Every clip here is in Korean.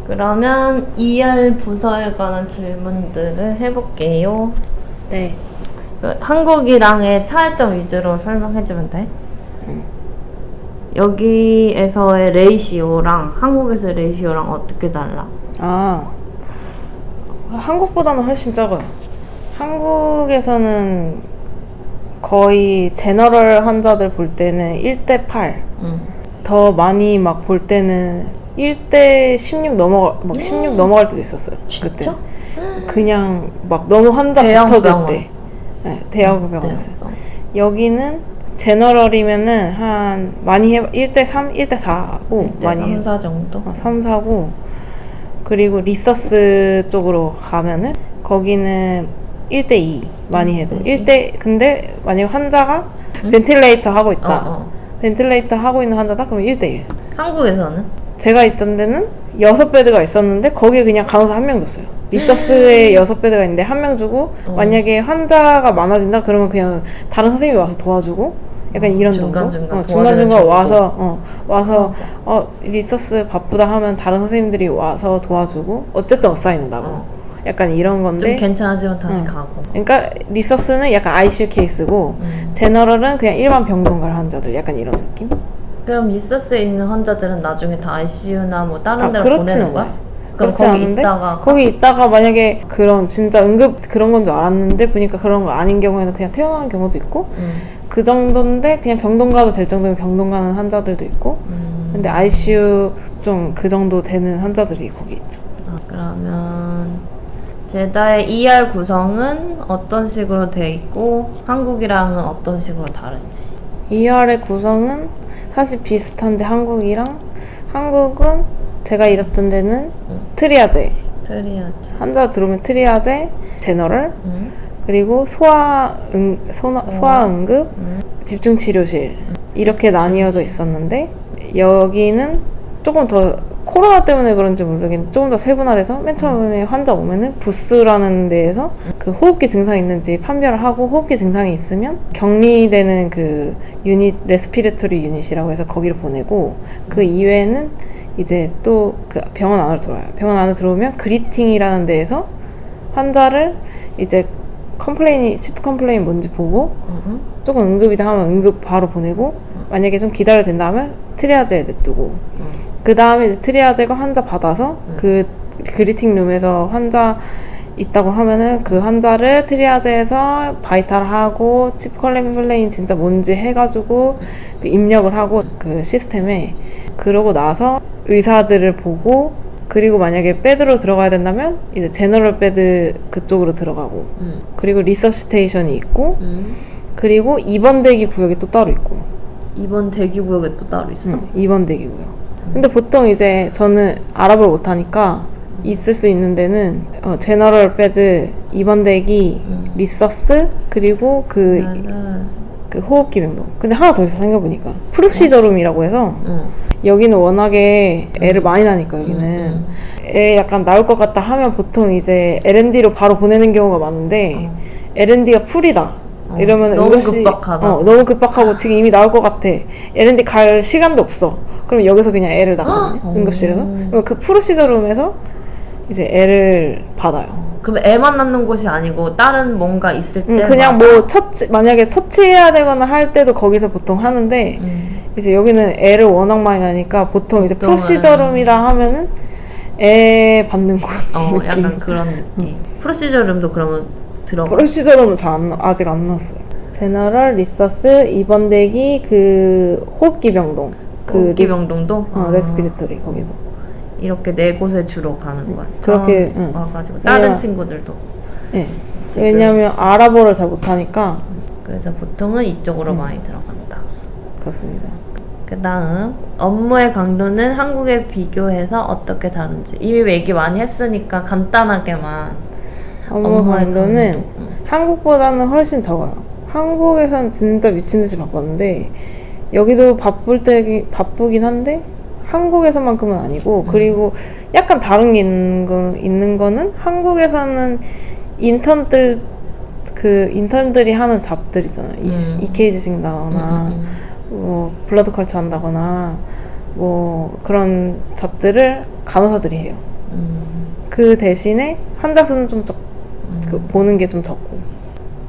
그러면 ER 부서에 관한 질문들을 해볼게요. 네. 한국이랑의 차이점 위주로 설명해주면 돼? 여기에서의 레이시오랑 한국에서의 레이시오랑 어떻게 달라? 한국보다는 훨씬 적어요. 한국에서는 거의 제너럴 환자들 볼 때는 1대8. 더 많이 막 볼 때는 1대16 넘어갈 때도 있었어요. 진짜? 그때. 그냥 막 너무 환자 붙어질 때. 네, 대형 병원이었어요. 여기는 제너럴이면은 한 많이 1대3, 1대4고 많이 3, 4 정도? 3, 4고 그리고 리서스 쪽으로 가면은 거기는 1대2 많이 해도 1대 근데 만약에 환자가 벤틸레이터 하고 있다. 벤틸레이터 하고 있는 환자다? 그럼 1대1. 한국에서는? 제가 있던 데는 6베드가 있었는데 거기에 그냥 간호사 한 명 줬어요. 리서스에 6베드가 있는데 한 명 주고 만약에 환자가 많아진다 그러면 그냥 다른 선생님이 와서 도와주고 약간 이런 정도? 중간중간 와서 리서스 바쁘다 하면 다른 선생님들이 와서 도와주고 어쨌든 어사인다고 약간 이런 건데 좀 괜찮아지면 다시 가고. 그러니까 리서스는 약간 ICU 케이스고 제너럴은 그냥 일반 병동 갈 환자들 약간 이런 느낌? 그럼 리서스에 있는 환자들은 나중에 다 ICU나 뭐 다른 데로 그렇지는 보내는 거야? 않아요. 그럼 그렇지 않은데 거기 있다가 만약에 그런 진짜 응급 그런 건 줄 알았는데 보니까 그런 거 아닌 경우에는 그냥 퇴원하는 경우도 있고 그 정도인데 그냥 병동 가도 될 정도면 병동 가는 환자들도 있고 근데 ICU 좀 그 정도 되는 환자들이 거기 있죠. 그러면 제다의 ER 구성은 어떤 식으로 돼 있고 한국이랑은 어떤 식으로 다른지? ER의 구성은 사실 비슷한데 한국은 제가 일했던 데는 트리아제 환자 들어오면 트리아제, 제너럴 그리고 소아응급, 집중치료실 이렇게 나뉘어져 있었는데 여기는 조금 더 코로나 때문에 그런지 모르겠는데 조금 더 세분화돼서 맨 처음에 환자 오면은 부스라는 데에서 그 호흡기 증상이 있는지 판별을 하고 호흡기 증상이 있으면 격리되는 그 유닛, 레스피레토리 유닛이라고 해서 거기를 보내고 그 이외에는 이제 또 그 병원 안으로 들어와요. 병원 안으로 들어오면 그리팅이라는 데에서 환자를 이제 치프 컴플레인 뭔지 보고 조금 응급이다 하면 응급 바로 보내고 만약에 좀 기다려야 된다면 트리아제에 냅두고 그 다음에 이제 트리아제가 환자 받아서 그 그리팅 룸에서 환자 있다고 하면은 그 환자를 트리아제에서 바이탈하고 치프 컴플레인 진짜 뭔지 해가지고 그 입력을 하고 그 시스템에 그러고 나서 의사들을 보고 그리고 만약에 베드로 들어가야 된다면 이제 제너럴 베드 그쪽으로 들어가고 그리고 리서시테이션이 있고 그리고 입원 대기 구역이 또 따로 있고 입원 대기 구역에 또 따로 있어? 입원 대기 구역. 근데 보통 이제 저는 아랍어를 못하니까 있을 수 있는 데는 제너럴 베드, 입원 대기, 리서스 그리고 그 호흡기 병동. 근데 하나 더 있어 생각해보니까 프로시저룸이라고 해서 여기는 워낙에 애를 많이 낳으니까 여기는 애 약간 나올 것 같다 하면 보통 이제 L&D로 바로 보내는 경우가 많은데 L&D가 풀이다 이러면 너무 급박하다. 너무 급박하고 지금 이미 나올 것 같아 L&D 갈 시간도 없어 그럼 여기서 그냥 애를 낳거든요 응급실에서 그럼 그 프로시저룸에서 이제 애를 받아요. 그럼 애만 낳는 곳이 아니고 다른 뭔가 있을 때 그냥 뭐 만약에 처치해야 되거나 할 때도 거기서 보통 하는데 이제 여기는 애를 워낙 많이 낳으니까 보통 이제 프로시저룸이다 하면은 애 받는 곳 느낌. 약간 그런 느낌. 프로시저룸도 그러면 들어가? 프로시저룸은 아직 안 나왔어요. 제너럴, 리서스, 입원 대기, 그 호흡기 병동 호흡기 병동도? 레스피레토리 거기도 이렇게 4곳에 주로 가는 거야. 그렇게 와가지고 다른 친구들도. 네. 왜냐면 아랍어를 잘 못하니까. 그래서 보통은 이쪽으로 많이 들어간다. 그렇습니다. 그 다음 업무의 강도는 한국에 비교해서 어떻게 다른지 이미 얘기 많이 했으니까 간단하게만. 업무 강도는 한국보다는 훨씬 적어요. 한국에서는 진짜 미친듯이 바빴는데 여기도 바쁘긴 한데 한국에서만큼은 아니고 그리고 약간 다른 게 있는 거는 한국에서는 인턴들이 하는 잡들 있잖아요. EKG 찍는다거나 뭐 블러드 컬처 한다거나 뭐 그런 잡들을 간호사들이 해요. 그 대신에 환자 수는 좀 그 보는 게 좀 적고.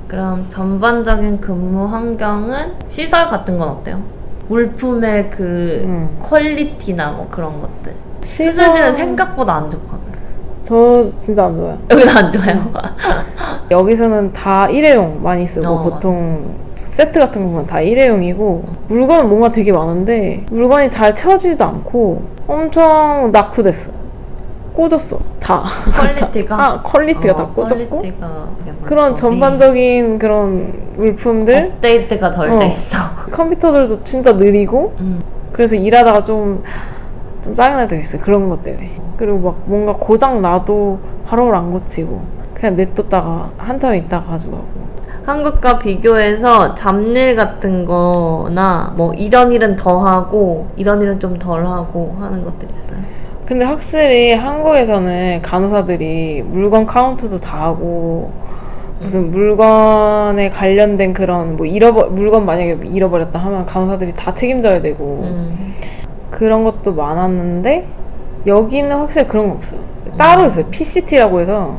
그럼 전반적인 근무 환경은 시설 같은 건 어때요? 물품의 그 퀄리티나 뭐 그런 것들. 수술실은 생각보다 안 좋거든. 저 진짜 안 좋아요. 여기는 안 좋아요. 여기서는 다 일회용 많이 쓰고 보통 세트 같은 거 보면 다 일회용이고 물건은 뭔가 되게 많은데 물건이 잘 채워지지도 않고 엄청 낙후됐어. 꽂았어. 다. 퀄리티가? 퀄리티가 다 꽂았고 퀄리티가 그런 전반적인 그런 물품들 업데이트가 덜 돼 있어. 컴퓨터들도 진짜 느리고 그래서 일하다가 좀 짜증날 때가 있어요. 그런 것 때문에. 그리고 막 뭔가 고장 나도 바로 안 고치고 그냥 냅뒀다가 한참 있다가 가지고 하고. 한국과 비교해서 잡일 같은 거나 뭐 이런 일은 더 하고 이런 일은 좀 덜 하고 하는 것들 있어요? 근데 확실히 한국에서는 간호사들이 물건 카운트도 다 하고 무슨 물건에 관련된 그런 뭐 물건 만약에 잃어버렸다 하면 간호사들이 다 책임져야 되고 그런 것도 많았는데 여기는 확실히 그런 거 없어요. 따로 있어요. PCT라고 해서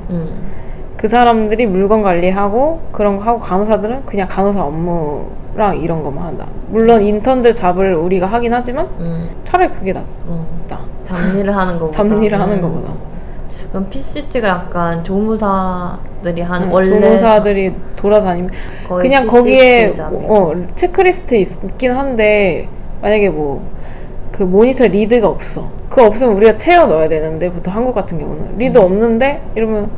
그 사람들이 물건 관리하고 그런 거 하고 간호사들은 그냥 간호사 업무랑 이런 것만 한다. 물론 인턴들 잡을 우리가 하긴 하지만 차라리 그게 낫다. 잡일을 하는 거보다. 잡일을 하는 거보다. 그럼 PCT가 약간 조무사들이 하는 원래 조무사들이 돌아다니면 그냥 거기에 체크리스트 있긴 한데 만약에 뭐 그 모니터 리드가 없어. 그거 없으면 우리가 채워 넣어야 되는데 보통 한국 같은 경우는 리드 없는데 이러면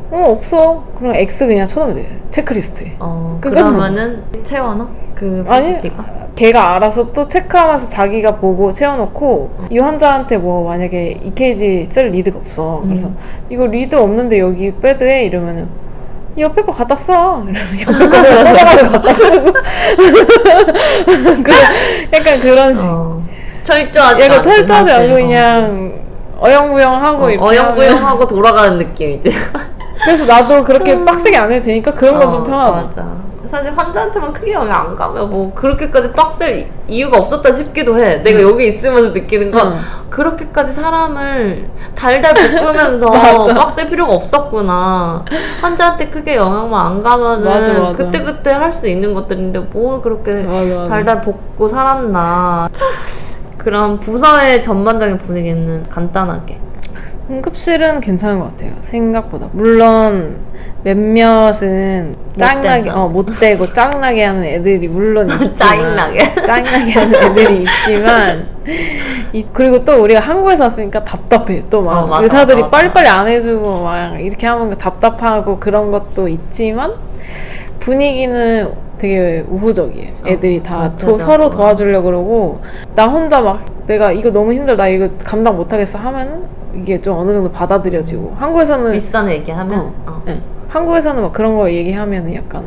없어. 그럼 X 그냥 쳐놓으면 돼. 체크리스트에. 그러면은 채워넣어? 그 PCT가? 아니 걔가 알아서 또 체크하면서 자기가 보고 채워놓고 이 환자한테 뭐 만약에 EKG 쓸 리드가 없어. 그래서 이거 리드 없는데 여기 빼드해? 이러면은 옆에 거 갖다 써. 이러면 옆에 거 뽑아가지고 갖다 쓰고. 약간 그런 식. 철저하지 약간 철저하지 않고 그냥 어영부영하고 이렇게 어영부영하고 돌아가는 느낌이지. 그래서 나도 그렇게 빡세게 안 해도 되니까 그런 건 좀 편하다. 맞아. 사실 환자한테만 크게 영향 안 가면 뭐 그렇게까지 빡셀 이유가 없었다 싶기도 해. 내가 여기 있으면서 느끼는 건 그렇게까지 사람을 달달 볶으면서 빡셀 필요가 없었구나. 환자한테 크게 영향만 안 가면은 맞아. 그때그때 할 수 있는 것들인데 뭘 그렇게 맞아. 달달 볶고 살았나. 그럼 부서의 전반적인 분위기는 간단하게. 응급실은 괜찮은 것 같아요. 생각보다. 물론 몇몇은 짱나게 못되고 짱나게 하는 애들이 물론 있지만 짜증나게 하는 애들이 있지만 그리고 또 우리가 한국에서 왔으니까 답답해. 또 막 의사들이 빨리빨리 안 해주고 막 이렇게 하면 답답하고 그런 것도 있지만 분위기는 되게 우호적이에요. 애들이 다 서로 도와주려고 그러고 나 혼자 막 내가 이거 너무 힘들다 이거 감당 못하겠어 하면은 이게 좀 어느 정도 받아들여지고 한국에서는 윗선 얘기하면 네. 한국에서는 막 그런 거 얘기하면은 약간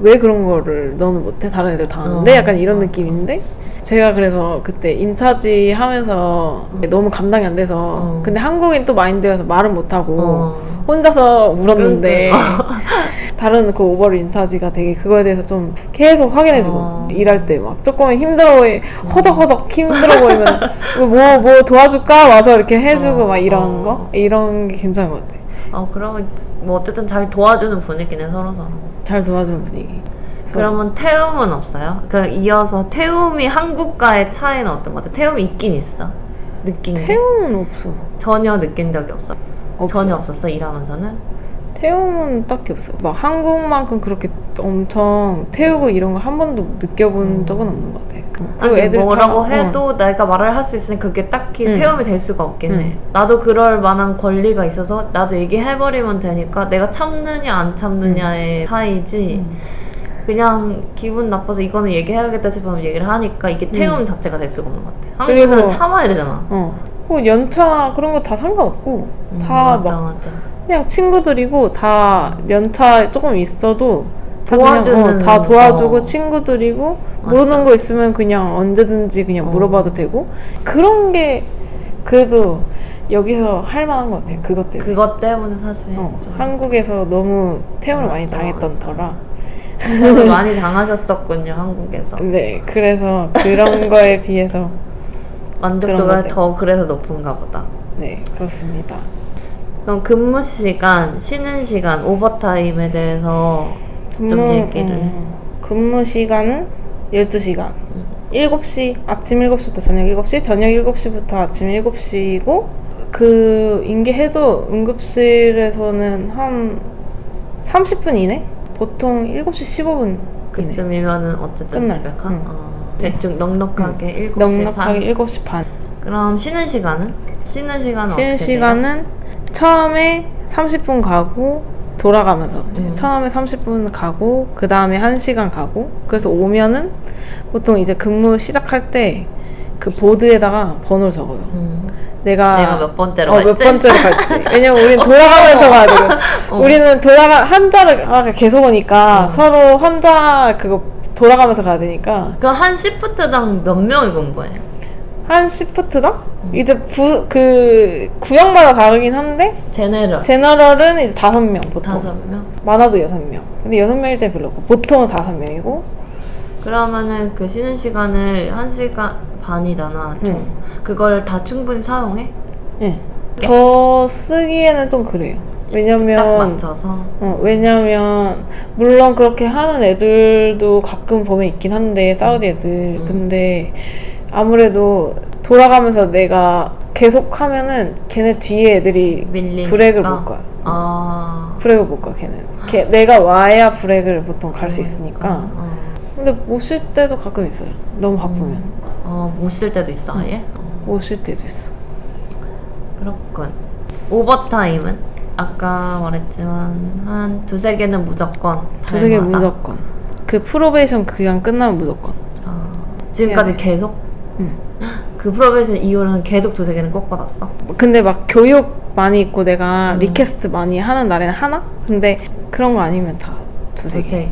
왜 그런 거를 너는 못해? 다른 애들 다 하는데 약간 이런 느낌인데 제가 그래서 그때 인차지 하면서 너무 감당이 안 돼서 근데 한국인 또 마인드여서 말은 못하고 혼자서 울었는데 다른 그 오버롤 인차지가 되게 그거에 대해서 좀 계속 확인해주고 일할 때 막 조금 힘들어 허덕허덕 힘들어 보이면 뭐 도와줄까? 와서 이렇게 해주고 막 이런 게 괜찮은 것 같아. 그러면 뭐 어쨌든 잘 도와주는 분위기네 서로. 잘 도와주는 분위기. 그러면 태움은 없어요? 그러니까 이어서 태움이 한국과의 차이는 어떤 것 같아? 태움이 있긴 있어. 느낀 게? 태움은 없어. 전혀 느낀 적이 없어? 없어. 전혀 없었어 일하면서는? 태움은 딱히 없어. 막 한국만큼 그렇게 엄청 태우고 이런 걸 한 번도 느껴본 적은 없는 것 같아. 그리고 애들 뭐라고 해도 내가 말을 할 수 있으니 그게 딱히 태움이 될 수가 없긴 해. 나도 그럴 만한 권리가 있어서 나도 얘기해버리면 되니까 내가 참느냐 안 참느냐의 차이지 그냥 기분 나빠서 이거는 얘기해야겠다 싶으면 얘기를 하니까 이게 태움 자체가 될 수가 없는 것 같아. 한국에서는 참아야 되잖아. 연차 그런 거 다 상관없고 다 맞아. 그냥 친구들이고 다 연차 조금 있어도 도와주는 다 도와주고 친구들이고 모르는 거 있으면 그냥 언제든지 그냥 물어봐도 되고 그런 게 그래도 여기서 할 만한 것 같아. 그것 때문에 사실 한국에서 너무 태움을 많이 당했던 터라 많이 당하셨었군요 한국에서. 네, 그래서 그런 거에 비해서 만족도가 더 그래서 높은가 보다. 네, 그렇습니다. 그럼 근무 시간, 쉬는 시간, 오버타임에 대해서 좀 얘기를. 근무 시간은 12시간. 7시, 아침 7시부터 저녁 7시, 저녁 7시부터 아침 7시고, 그 인계해도 응급실에서는 한 30분 이내? 보통 7시 15분 이내. 그쯤이면은 어쨌든 끝나요. 집에 가? 응. 대충 넉넉하게 7시 넉넉하게 반? 7시 반. 그럼 쉬는 시간은? 쉬는 시간은 쉬는 어떻게 시간은 처음에 30분 가고 돌아가면서 처음에 30분 가고 그 다음에 1시간 가고 그래서 오면은 보통 이제 근무 시작할 때 그 보드에다가 번호를 적어요. 내가 몇 번째로 몇 갈지? 번째로 갈지. 왜냐면 우린 돌아가면서 가야 되거든. 우리는 환자를 계속 오니까 서로 환자 그거 돌아가면서 가야 되니까. 그럼 한 시프트당 몇 명이 근무해? 한 시프트당? 이제 그 구역마다 다르긴 한데 제너럴은 이제 5명 보통. 5명? 많아도 6명. 근데 6명일 때 별로 없고 보통은 5명이고. 그러면은 그 쉬는 시간을 1시간 반이잖아 좀. 그걸 다 충분히 사용해? 네. 더 쓰기에는 좀 그래요. 왜냐면 딱 맞춰서? 왜냐면 물론 그렇게 하는 애들도 가끔 보면 있긴 한데 사우디 애들. 근데 아무래도 돌아가면서 내가 계속 하면은 걔네 뒤에 애들이 밀리니까? 브레이크를 못 가요. 브레이크를 못 가, 걔는. 내가 와야 브레이크를 보통 갈 수 있으니까. 근데 못 쉴 때도 가끔 있어요. 너무 바쁘면. 못 쉴 때도 있어, 아예? 못 쉴 때도 있어. 그렇군. 오버타임은? 아까 말했지만 한 2-3개는 무조건. 2-3개 무조건. 그 프로베이션 기간 끝나면 무조건. 지금까지 계속? 응. 그 프로베이션 이후로는 계속 2-3개는 꼭 받았어? 근데 막 교육 많이 있고 내가 리퀘스트 많이 하는 날에는 하나? 근데 그런 거 아니면 다 2-3개.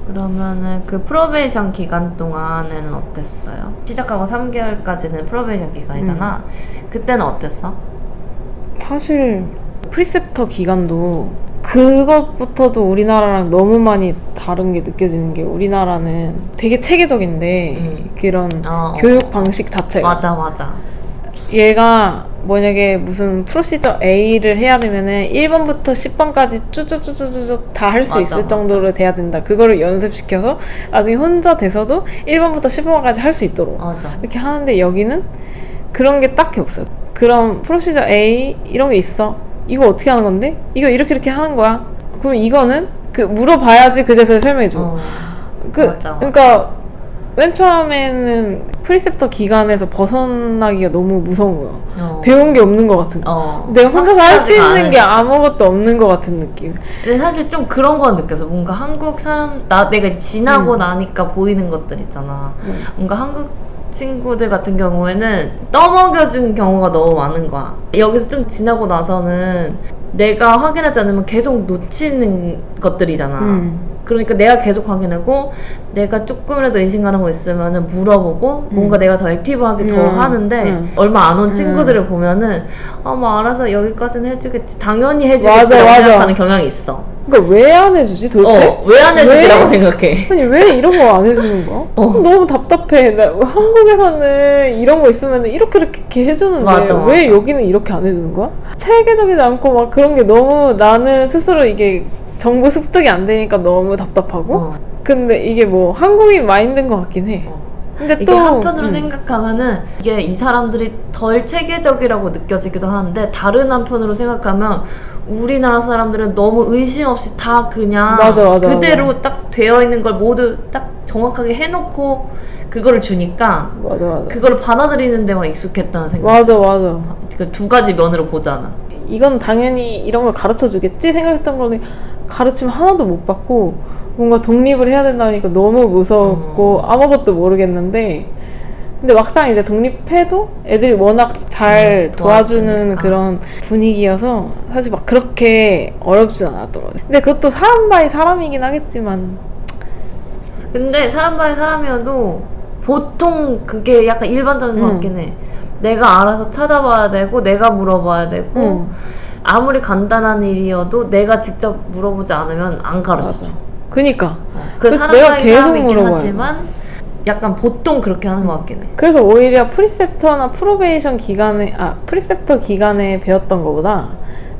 그러면은 그 프로베이션 기간 동안에는 어땠어요? 시작하고 3개월까지는 프로베이션 기간이잖아. 그때는 어땠어? 사실 프리셉터 기간도 그것부터도 우리나라랑 너무 많이 다른 게 느껴지는 게 우리나라는 되게 체계적인데 그런 교육 방식 자체가 맞아. 얘가 만약에 무슨 프로시저 A를 해야 되면은 1번부터 10번까지 쭈쭈쭈쭈쭈 다 할 수 있을 정도로 돼야 된다. 그거를 연습시켜서 나중에 혼자 돼서도 1번부터 10번까지 할 수 있도록 이렇게 하는데 여기는 그런 게 딱히 없어요. 그럼 프로시저 A 이런 게 있어. 이거 어떻게 하는 건데? 이거 이렇게 하는 거야. 그럼 이거는 그 물어봐야지 그제서야 설명해줘. 맞아. 그러니까 맨 처음에는 프리셉터 기간에서 벗어나기가 너무 무서운 거야. 배운 게 없는 것 같은 거. 내가 혼자서 할 수 있는 게 아무것도 없는 것 같은 느낌. 근데 사실 좀 그런 건 느껴서 뭔가 한국 사람 내가 이제 지나고 나니까 보이는 것들 있잖아. 뭔가 한국 친구들 같은 경우에는 떠먹여준 경우가 너무 많은 거야. 여기서 좀 지나고 나서는 내가 확인하지 않으면 계속 놓치는 것들이잖아. 그러니까 내가 계속 확인하고 내가 조금이라도 의심가는 거 있으면은 물어보고 뭔가 내가 더 액티브하게 더 하는데 얼마 안 온 친구들을 보면은 뭐 알아서 여기까지는 해주겠지, 당연히 해주겠지 라고 생각하는 경향이 있어. 그러니까 왜 안 해주지 도대체? 왜 안 해주지라고 생각해. 아니 왜 이런 거 안 해주는 거야? 너무 답답해. 한국에서는 이런 거 있으면 이렇게 해주는데 왜 여기는 이렇게 안 해주는 거야? 체계적이지 않고 막 그런 게 너무 나는 스스로 이게 정보 습득이 안 되니까 너무 답답하고 근데 이게 뭐 한국인 마인드인 것 같긴 해. 근데 이게 또 한편으로 생각하면은 이게 이 사람들이 덜 체계적이라고 느껴지기도 하는데 다른 한편으로 생각하면 우리나라 사람들은 너무 의심 없이 다 그냥 그대로 딱 되어 있는 걸 모두 딱 정확하게 해놓고 그거를 주니까 그거를 받아들이는 데만 익숙했다는 생각. 맞아. 그 두 가지 면으로 보잖아. 이건 당연히 이런 걸 가르쳐 주겠지 생각했던 거는 가르침 하나도 못 받고 뭔가 독립을 해야 된다니까 너무 무섭고 아무것도 모르겠는데 근데 막상 이제 독립해도 애들이 워낙 잘 도와주는 그런 분위기여서 사실 막 그렇게 어렵진 않았던 것 같아요. 근데 그것도 사람 바이 사람이긴 하겠지만 근데 사람 바이 사람이어도 보통 그게 약간 일반적인 것 같긴 해. 내가 알아서 찾아봐야 되고 내가 물어봐야 되고 아무리 간단한 일이어도 내가 직접 물어보지 않으면 안 가르쳐. 그니까 그 사람 계속 물어봐요. 하지만 약간 보통 그렇게 하는 것 같긴 해. 그래서 오히려 프리셉터나 프로베이션 기간에 프리셉터 기간에 배웠던 것보다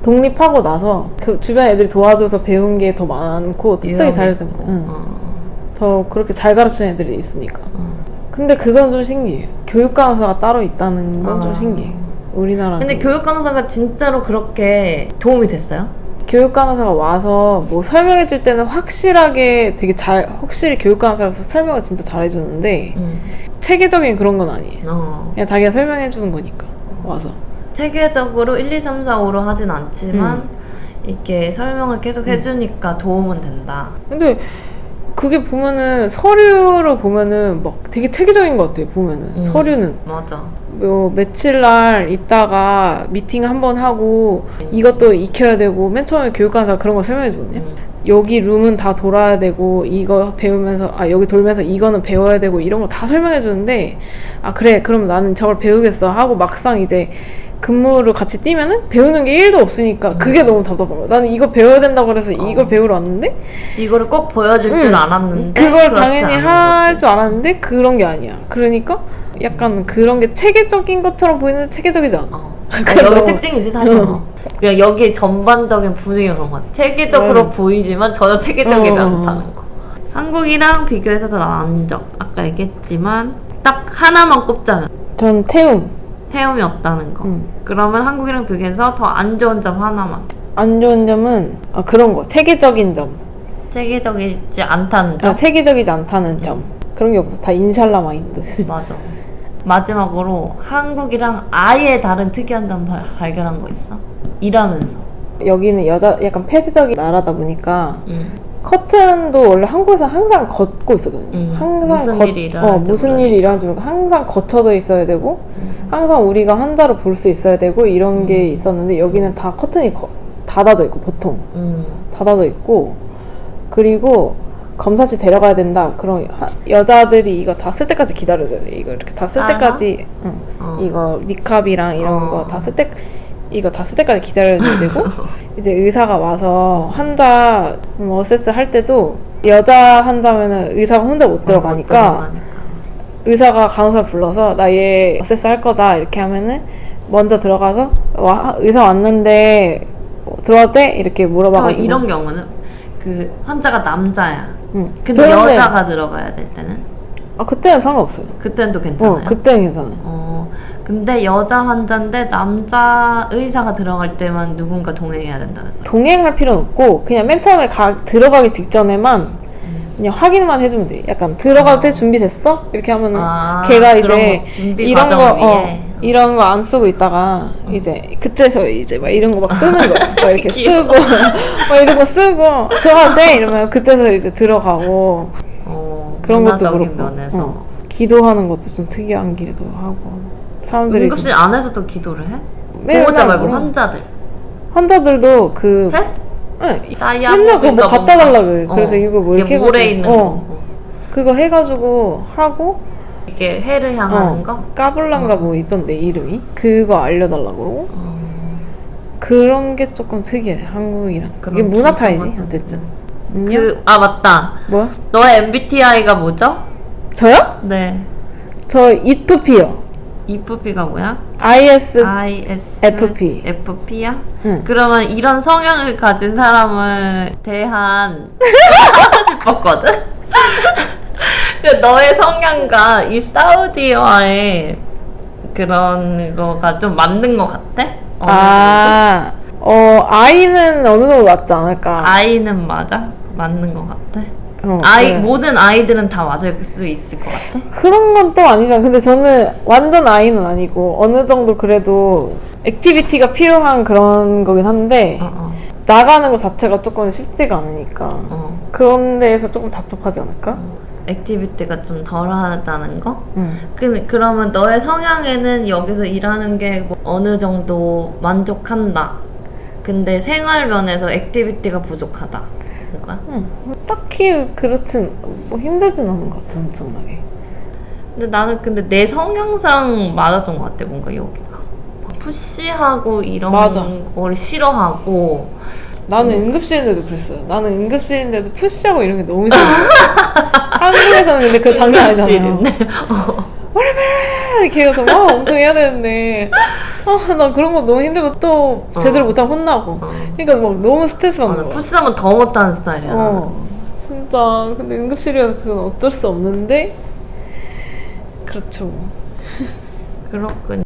독립하고 나서 그 주변 애들이 도와줘서 배운 게 더 많고 특성이 잘 된 거야. 응. 더 그렇게 잘 가르치는 애들이 있으니까. 근데 그건 좀 신기해요. 교육 간호사가 따로 있다는 건 좀 신기해. 우리나라. 근데 교육 간호사가 진짜로 그렇게 도움이 됐어요? 교육 간호사가 와서 뭐 설명해 줄 때는 확실하게 되게 확실히 교육 간호사라서 설명을 진짜 잘 해주는데 체계적인 그런 건 아니에요. 그냥 자기가 설명해 주는 거니까 와서. 체계적으로 1, 2, 3, 4, 5로 하진 않지만 이렇게 설명을 계속 해주니까 도움은 된다. 근데 그게 보면은 서류로 보면은 막 되게 체계적인 것 같아요. 보면은 서류는 맞아. 뭐 며칠 날 있다가 미팅 한번 하고 이것도 익혀야 되고 맨 처음에 교육간호사가 그런 거 설명해 주거든요. 여기 룸은 다 돌아야 되고 이거 배우면서 여기 돌면서 이거는 배워야 되고 이런 거 다 설명해 주는데 그래 그럼 나는 저걸 배우겠어 하고 막상 이제 근무를 같이 뛰면은 배우는 게 1도 없으니까 그게 너무 답답한 거야. 나는 이거 배워야 된다고 그래서 이걸 배우러 왔는데 이거를 꼭 보여줄 줄 알았는데 그걸 당연히 할 줄 알았는데 그런 게 아니야. 그러니까 약간 그런 게 체계적인 것처럼 보이는데 체계적이지 않아. 여기 특징이지 사실. 그냥 여기 전반적인 분위기가 그런 거 같아. 체계적으로 보이지만 전혀 체계적이지 않다는 거. 한국이랑 비교해서도 난적 아까 얘기했지만 딱 하나만 꼽자면 전 태움이 없다는 거. 그러면 한국이랑 비교해서 더 안 좋은 점 하나만. 안 좋은 점은 그런 거. 체계적인 점. 체계적이지 않다는 점. 체계적이지 않다는 점. 그런 게 없어. 다 인샬라 마인드. 맞아. 마지막으로 한국이랑 아예 다른 특이한 점 발견한 거 있어? 일하면서. 여기는 약간 폐쇄적인 나라다 보니까 커튼도 원래 한국에서 항상 걷고 있었거든요. 항상 무슨 일이 일어날지 모르고 항상 걷혀져 있어야 되고 항상 우리가 환자를 볼 수 있어야 되고 이런 게 있었는데 여기는 다 커튼이 닫아져 있고 보통 닫아져 있고 그리고 검사실 데려가야 된다. 그럼 여자들이 이거 다 쓸 때까지 기다려줘야 돼. 이거 이렇게 다 쓸 때까지 이거 니캅이랑 이런 거 다 쓸 때 이거 다 쓸 때까지 기다려야 되고 이제 의사가 와서 환자 어세스 할 때도 여자 환자면은 의사가 혼자 못 들어가니까 의사가 간호사 불러서 나 얘 어세스 할 거다 이렇게 하면은 먼저 들어가서 의사 왔는데 들어와도 돼? 이렇게 물어봐가지고 이런 경우는 그 환자가 남자야. 근데 여자가 들어가야 될 때는? 그때는 상관없어요. 그때는 또 괜찮아요? 그때는 괜찮아요. 근데 여자 환자인데 남자 의사가 들어갈 때만 누군가 동행해야 된다는 거야? 동행할 필요는 없고 그냥 맨 처음에 들어가기 직전에만 그냥 확인만 해주면 돼. 약간 들어가도 돼? 준비됐어? 이렇게 하면은 걔가 이제 이런 거 안 쓰고 있다가 이제 그때서 이제 막 이런 거 막 쓰는 거야. 막 이렇게 쓰고 막 이런 거 쓰고 들어가도 돼? 이러면 그때서 이제 들어가고 그런 것도 그렇고 면에서. 기도하는 것도 좀 특이한 기도 하고 사람들이 응급실 안에서도 기도를 해? 보호자 말고 환자들도 해? 응. 맨날 그거 뭐 갖다 달라 그래. 그래서 이거 뭐 이렇게 모래 있는 거 그거 해가지고 하고 이렇게 해를 향하는 거? 까불란가 뭐 있던데 이름이 그거 알려달라고 그런 게 조금 특이해. 한국이랑 이게 문화 차이지 어쨌든. 맞다. 뭐야? 너의 MBTI가 뭐죠? 저요? 네. 저 EFP요. EFP가 뭐야? ISFP. FP야? 응. 그러면 이런 성향을 가진 사람을 하고 싶었거든? 너의 성향과 이 사우디와의 그런 거가 좀 맞는 것 같아? 아이는 어느 정도 맞지 않을까? 아이는 맞아? 맞는 것 같아? 그래. 모든 아이들은 다 맞을 수 있을 것 같아? 그런 건 또 아니잖아. 근데 저는 완전 아이는 아니고 어느 정도 그래도 액티비티가 필요한 그런 거긴 한데 나가는 거 자체가 조금 쉽지가 않으니까 그런 데에서 조금 답답하지 않을까? 액티비티가 좀 덜하다는 거? 그러면 너의 성향에는 여기서 일하는 게 뭐 어느 정도 만족한다. 근데 생활 면에서 액티비티가 부족하다. 그거야? 딱히 그렇진 뭐 힘들진 않은 것 같아 엄청나게. 근데 나는 내 성향상 맞았던 것 같아. 뭔가 여기가 푸시하고 이런 걸 싫어하고. 나는 응급실인데도 그랬어요. 나는 응급실인데도 푸시하고 이런 게 너무 싫어. 한국에서는 근데 그 장난 아니잖아요. 이렇게 해서 막 엄청 해야 되는데 나 그런 거 너무 힘들고 또 제대로 못하면 혼나고 그러니까 막 너무 스트레스 받는 거야. 푸시하면 더 못하는 스타일이야. 진짜. 근데 응급실이라서 그건 어쩔 수 없는데 그렇죠. 그렇군요.